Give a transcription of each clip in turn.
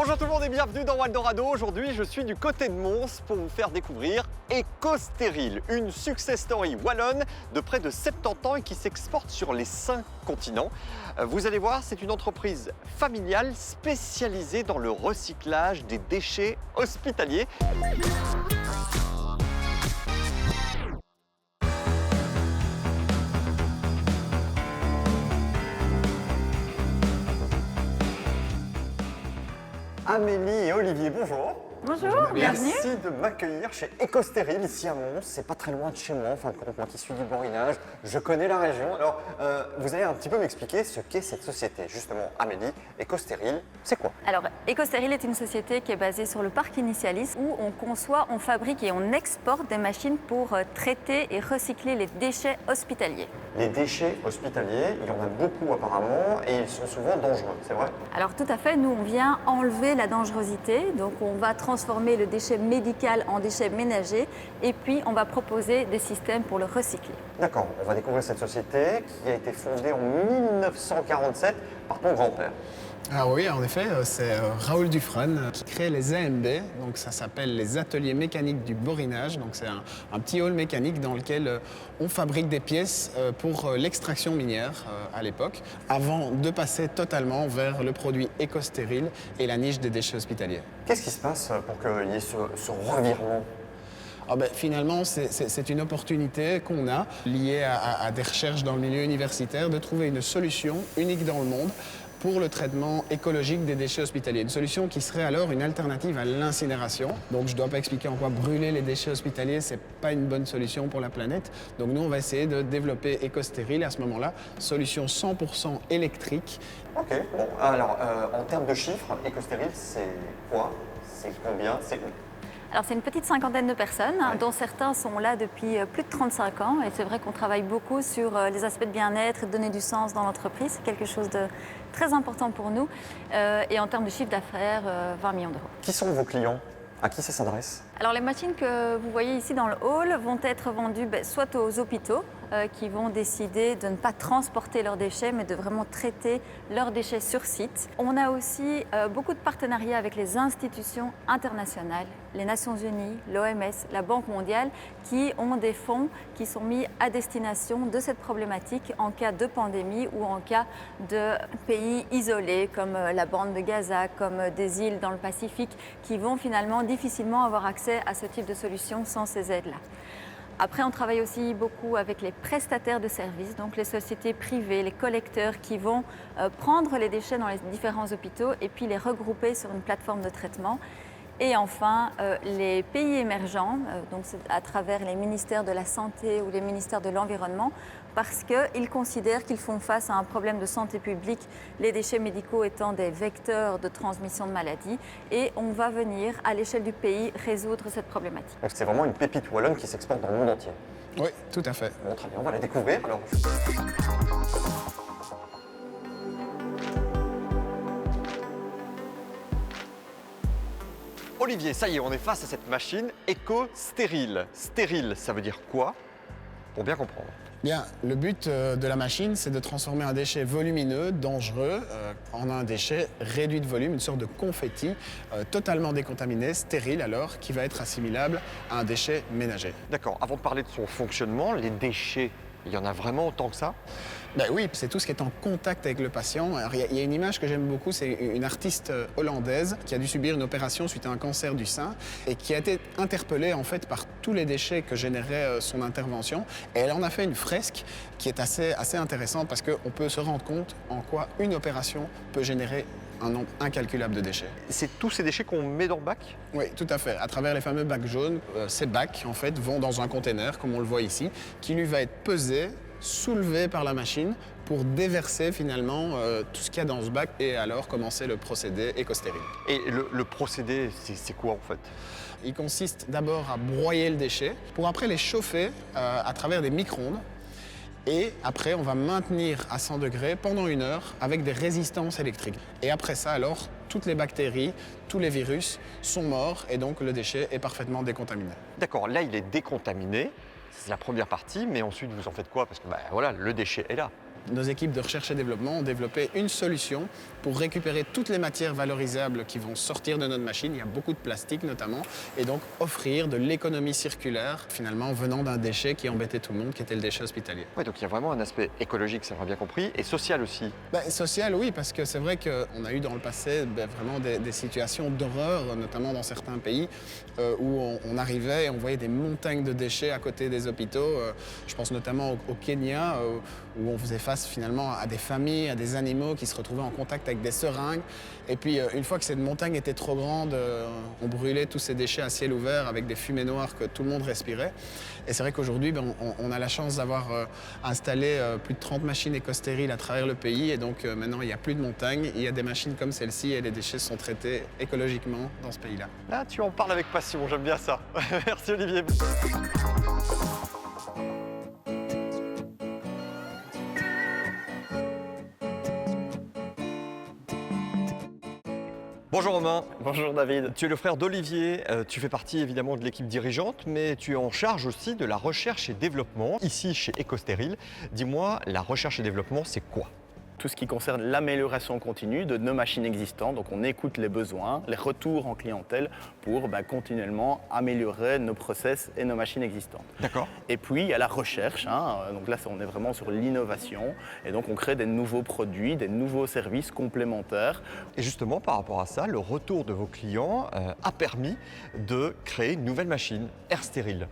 Bonjour tout le monde et bienvenue dans Waldorado. Aujourd'hui, je suis du côté de Mons pour vous faire découvrir EcoStérile, une success story wallonne de près de 70 ans et qui s'exporte sur les 5 continents. Vous allez voir, c'est une entreprise familiale spécialisée dans le recyclage des déchets hospitaliers. Amélie et Olivier, bonjour. Bonjour, bienvenue. Merci de m'accueillir chez EcoStérile, ici à Mons. C'est pas très loin de chez moi, en fin de compte, moi qui suis du Borinage. Je connais la région. Alors, vous allez un petit peu m'expliquer ce qu'est cette société. Justement, Amélie, EcoStérile, c'est quoi? Alors, EcoStérile est une société qui est basée sur le parc Initialis où on conçoit, on fabrique et on exporte des machines pour traiter et recycler les déchets hospitaliers. Les déchets hospitaliers, il y en a beaucoup apparemment et ils sont souvent dangereux, c'est vrai? Alors tout à fait, nous on vient enlever la dangerosité, donc on va transformer le déchet médical en déchet ménager et puis on va proposer des systèmes pour le recycler. D'accord, on va découvrir cette société qui a été fondée en 1947 par ton grand-père. Ah oui, en effet, c'est Raoul Dufresne qui crée les AMB, donc ça s'appelle les ateliers mécaniques du Borinage. Donc c'est un petit hall mécanique dans lequel on fabrique des pièces pour l'extraction minière à l'époque, avant de passer totalement vers le produit éco-stérile et la niche des déchets hospitaliers. Qu'est-ce qui se passe pour qu'il y ait ce revirement? Finalement, c'est une opportunité qu'on a liée à des recherches dans le milieu universitaire de trouver une solution unique dans le monde pour le traitement écologique des déchets hospitaliers. Une solution qui serait alors une alternative à l'incinération. Donc je ne dois pas expliquer en quoi brûler les déchets hospitaliers, ce n'est pas une bonne solution pour la planète. Donc nous, on va essayer de développer EcoStérile et à ce moment-là, solution 100% électrique. Ok, bon, alors en termes de chiffres, EcoStérile, c'est quoi? C'est combien? C'est où? Alors c'est une petite cinquantaine de personnes, dont certains sont là depuis plus de 35 ans et c'est vrai qu'on travaille beaucoup sur les aspects de bien-être et de donner du sens dans l'entreprise. C'est quelque chose de très important pour nous et en termes de chiffre d'affaires, 20 millions d'euros. Qui sont vos clients? À qui ça s'adresse? Alors les machines que vous voyez ici dans le hall vont être vendues soit aux hôpitaux qui vont décider de ne pas transporter leurs déchets mais de vraiment traiter leurs déchets sur site. On a aussi beaucoup de partenariats avec les institutions internationales, les Nations Unies, l'OMS, la Banque mondiale qui ont des fonds qui sont mis à destination de cette problématique en cas de pandémie ou en cas de pays isolés comme la bande de Gaza, comme des îles dans le Pacifique qui vont finalement difficilement avoir accès à ce type de solution sans ces aides-là. Après, on travaille aussi beaucoup avec les prestataires de services, donc les sociétés privées, les collecteurs qui vont prendre les déchets dans les différents hôpitaux et puis les regrouper sur une plateforme de traitement. Et enfin, les pays émergents, donc à travers les ministères de la Santé ou les ministères de l'Environnement, parce qu'ils considèrent qu'ils font face à un problème de santé publique, les déchets médicaux étant des vecteurs de transmission de maladies. Et on va venir, à l'échelle du pays, résoudre cette problématique. Donc c'est vraiment une pépite wallonne qui s'exporte dans le monde entier. Oui, tout à fait. Bon, très bien, on va la découvrir alors. Olivier, ça y est, on est face à cette machine EcoStérile. Stérile, ça veut dire quoi? Pour bien comprendre. Bien, le but de la machine, c'est de transformer un déchet volumineux, dangereux, en un déchet réduit de volume, une sorte de confetti, totalement décontaminé, stérile alors, qui va être assimilable à un déchet ménager. D'accord, avant de parler de son fonctionnement, les déchets, il y en a vraiment autant que ça? Oui, c'est tout ce qui est en contact avec le patient. Alors, il y a une image que j'aime beaucoup, c'est une artiste hollandaise qui a dû subir une opération suite à un cancer du sein et qui a été interpellée en fait par tous les déchets que générait son intervention. Et elle en a fait une fresque qui est assez intéressante parce qu'on peut se rendre compte en quoi une opération peut générer un nombre incalculable de déchets. C'est tous ces déchets qu'on met dans le bac? Oui, tout à fait. À travers les fameux bacs jaunes, ces bacs en fait vont dans un container, comme on le voit ici, qui lui va être pesé, soulevé par la machine pour déverser finalement tout ce qu'il y a dans ce bac et alors commencer le procédé EcoStérile. Et le procédé, c'est quoi en fait? Il consiste d'abord à broyer le déchet pour après les chauffer à travers des micro-ondes. Et après, on va maintenir à 100 degrés pendant 1 heure avec des résistances électriques. Et après ça, alors, toutes les bactéries, tous les virus sont morts et donc le déchet est parfaitement décontaminé. D'accord, là il est décontaminé, c'est la première partie, mais ensuite vous en faites quoi? Parce que voilà, le déchet est là. Nos équipes de recherche et développement ont développé une solution pour récupérer toutes les matières valorisables qui vont sortir de notre machine. Il y a beaucoup de plastique notamment, et donc offrir de l'économie circulaire, finalement venant d'un déchet qui embêtait tout le monde, qui était le déchet hospitalier. Ouais, donc il y a vraiment un aspect écologique, ça va bien compris, et social aussi. Social, oui, parce que c'est vrai qu'on a eu dans le passé vraiment des situations d'horreur, notamment dans certains pays, où on arrivait et on voyait des montagnes de déchets à côté des hôpitaux. Je pense notamment au Kenya, où on faisait face finalement à des familles, à des animaux qui se retrouvaient en contact avec des seringues. Et puis une fois que cette montagne était trop grande, on brûlait tous ces déchets à ciel ouvert avec des fumées noires que tout le monde respirait. Et c'est vrai qu'aujourd'hui, on a la chance d'avoir installé plus de 30 machines éco-stériles à travers le pays. Et donc maintenant, il n'y a plus de montagnes, il y a des machines comme celle-ci et les déchets sont traités écologiquement dans ce pays-là. Là, tu en parles avec passion, j'aime bien ça. Merci Olivier. Bonjour Romain. Bonjour David. Tu es le frère d'Olivier, tu fais partie évidemment de l'équipe dirigeante, mais tu es en charge aussi de la recherche et développement ici chez EcoStéril. Dis-moi, la recherche et développement, c'est quoi ? Tout ce qui concerne l'amélioration continue de nos machines existantes. Donc on écoute les besoins, les retours en clientèle pour continuellement améliorer nos process et nos machines existantes. D'accord. Et puis il y a la recherche, donc là on est vraiment sur l'innovation et donc on crée des nouveaux produits, des nouveaux services complémentaires. Et justement par rapport à ça, le retour de vos clients a permis de créer une nouvelle machine, AirStéril.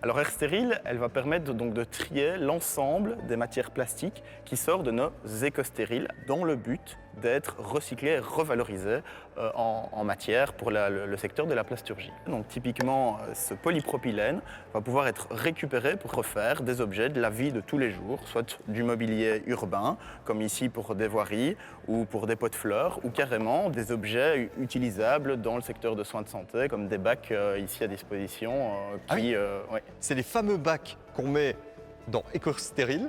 Alors AirStéril, elle va permettre donc de trier l'ensemble des matières plastiques qui sortent de nos éco-stériles dans le but d'être recyclées et revalorisées en matière pour le secteur de la plasturgie. Donc typiquement, ce polypropylène va pouvoir être récupéré pour refaire des objets de la vie de tous les jours, soit du mobilier urbain, comme ici pour des voiries ou pour des pots de fleurs, ou carrément des objets utilisables dans le secteur de soins de santé, comme des bacs ici à disposition. Ouais. C'est les fameux bacs qu'on met dans EcoStéril,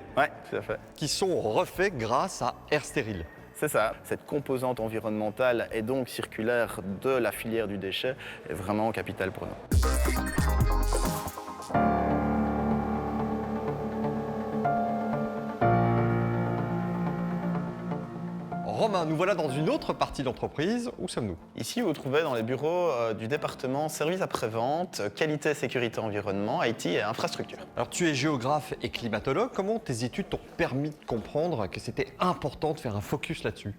tout à fait, qui sont refaits grâce à AirStéril. C'est ça. Cette composante environnementale et donc circulaire de la filière du déchet est vraiment capitale pour nous. Romain, nous voilà dans une autre partie de l'entreprise. Où sommes-nous ? Ici, vous vous trouvez dans les bureaux du département services après-vente, qualité, sécurité, environnement, IT et infrastructure. Alors tu es géographe et climatologue. Comment tes études t'ont permis de comprendre que c'était important de faire un focus là-dessus ?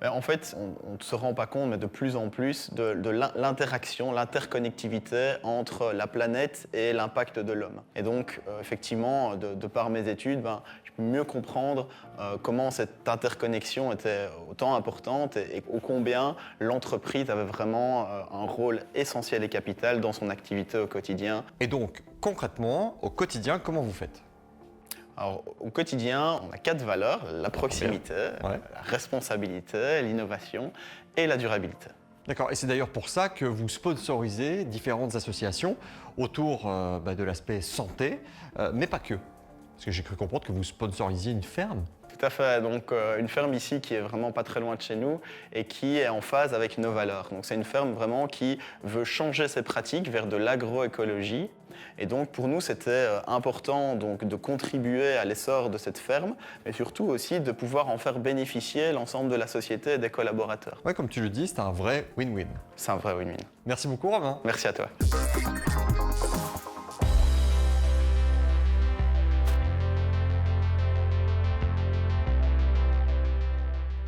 En fait, on ne se rend pas compte, mais de plus en plus, de l'interaction, l'interconnectivité entre la planète et l'impact de l'homme. Et donc, effectivement, de par mes études, je peux mieux comprendre comment cette interconnexion était autant importante et ô combien l'entreprise avait vraiment un rôle essentiel et capital dans son activité au quotidien. Et donc, concrètement, au quotidien, comment vous faites ? Alors, au quotidien, on a 4 valeurs, la proximité, la responsabilité, l'innovation et la durabilité. D'accord, et c'est d'ailleurs pour ça que vous sponsorisez différentes associations autour de l'aspect santé, mais pas que. Parce que j'ai cru comprendre que vous sponsorisiez une ferme. Tout à fait, donc une ferme ici qui est vraiment pas très loin de chez nous et qui est en phase avec nos valeurs. Donc c'est une ferme vraiment qui veut changer ses pratiques vers de l'agroécologie. Et donc pour nous c'était important donc, de contribuer à l'essor de cette ferme, mais surtout aussi de pouvoir en faire bénéficier l'ensemble de la société et des collaborateurs. Ouais, comme tu le dis, c'est un vrai win-win. C'est un vrai win-win. Merci beaucoup Romain. Merci à toi.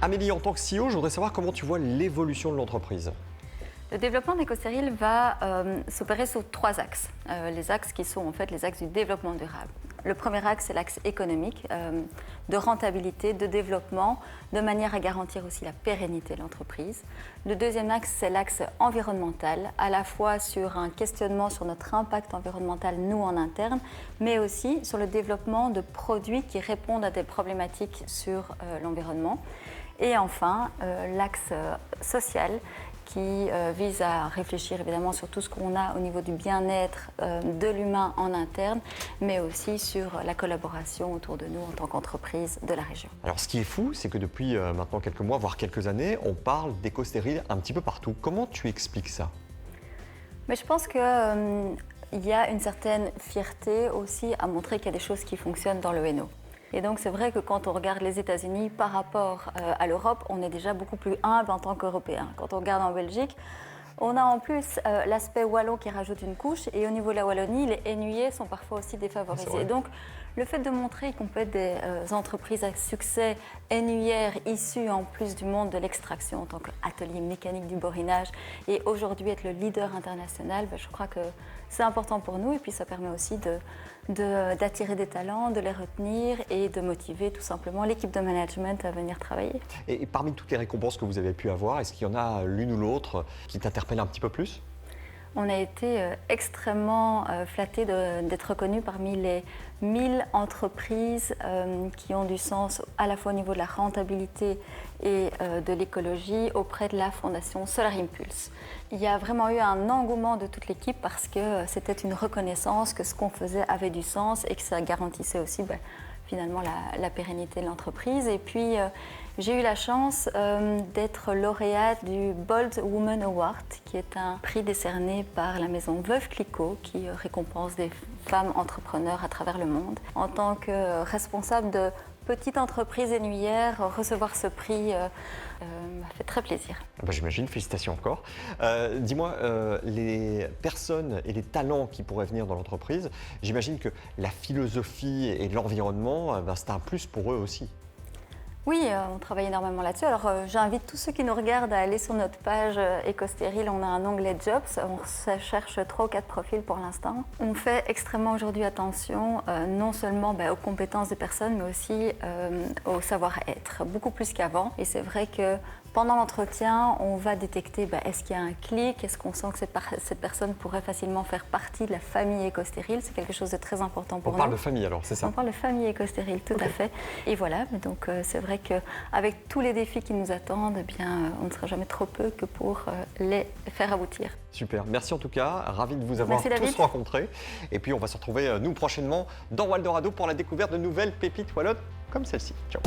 Amélie, en tant que CEO, je voudrais savoir comment tu vois l'évolution de l'entreprise. Le développement d'EcoStéril va s'opérer sur 3 axes. Les axes qui sont en fait les axes du développement durable. Le premier axe, c'est l'axe économique, de rentabilité, de développement, de manière à garantir aussi la pérennité de l'entreprise. Le deuxième axe, c'est l'axe environnemental, à la fois sur un questionnement sur notre impact environnemental, nous en interne, mais aussi sur le développement de produits qui répondent à des problématiques sur l'environnement. Et enfin, l'axe social qui vise à réfléchir évidemment sur tout ce qu'on a au niveau du bien-être de l'humain en interne, mais aussi sur la collaboration autour de nous en tant qu'entreprise de la région. Alors ce qui est fou, c'est que depuis maintenant quelques mois, voire quelques années, on parle d'éco-stéril un petit peu partout. Comment tu expliques ça ? Mais je pense qu'il y a une certaine fierté aussi à montrer qu'il y a des choses qui fonctionnent dans le NO. Et donc c'est vrai que quand on regarde les États-Unis par rapport à l'Europe, on est déjà beaucoup plus humble en tant qu'Européens. Quand on regarde en Belgique, on a en plus l'aspect wallon qui rajoute une couche, et au niveau de la Wallonie, les Hainaut sont parfois aussi défavorisés. Et donc, le fait de montrer qu'on peut être des entreprises à succès hainauières issues en plus du monde de l'extraction en tant qu'atelier mécanique du borinage, et aujourd'hui être le leader international, je crois que c'est important pour nous, et puis ça permet aussi d'attirer des talents, de les retenir et de motiver tout simplement l'équipe de management à venir travailler. Et parmi toutes les récompenses que vous avez pu avoir, est-ce qu'il y en a l'une ou l'autre qui t'interpelle un petit peu plus? On a été extrêmement flattés d'être reconnus parmi les 1000 entreprises qui ont du sens à la fois au niveau de la rentabilité et de l'écologie auprès de la fondation Solar Impulse. Il y a vraiment eu un engouement de toute l'équipe parce que c'était une reconnaissance que ce qu'on faisait avait du sens et que ça garantissait aussi finalement la pérennité de l'entreprise. Et puis j'ai eu la chance d'être lauréate du Bold Woman Award, qui est un prix décerné par la maison Veuve Clicquot, qui récompense des femmes entrepreneurs à travers le monde. En tant que responsable de petite entreprise hainauière, recevoir ce prix m'a fait très plaisir. J'imagine, félicitations encore. Dis-moi, les personnes et les talents qui pourraient venir dans l'entreprise, j'imagine que la philosophie et l'environnement, c'est un plus pour eux aussi. Oui, on travaille énormément là-dessus. Alors, j'invite tous ceux qui nous regardent à aller sur notre page Ecostérile. On a un onglet Jobs. On cherche 3 ou 4 profils pour l'instant. On fait extrêmement aujourd'hui attention, non seulement aux compétences des personnes, mais aussi au savoir-être, beaucoup plus qu'avant. Et c'est vrai que pendant l'entretien, on va détecter est-ce qu'il y a un clic, est-ce qu'on sent que cette personne pourrait facilement faire partie de la famille Ecostérile. C'est quelque chose de très important pour nous. On parle de famille alors, c'est ça? On parle de famille Ecostérile, tout à fait. Et voilà, donc c'est vrai qu'avec tous les défis qui nous attendent, on ne sera jamais trop peu que pour les faire aboutir. Super, merci en tout cas, ravi de vous avoir tous rencontrés. Et puis on va se retrouver nous prochainement dans Waldorado pour la découverte de nouvelles pépites wallonnes comme celle-ci. Ciao.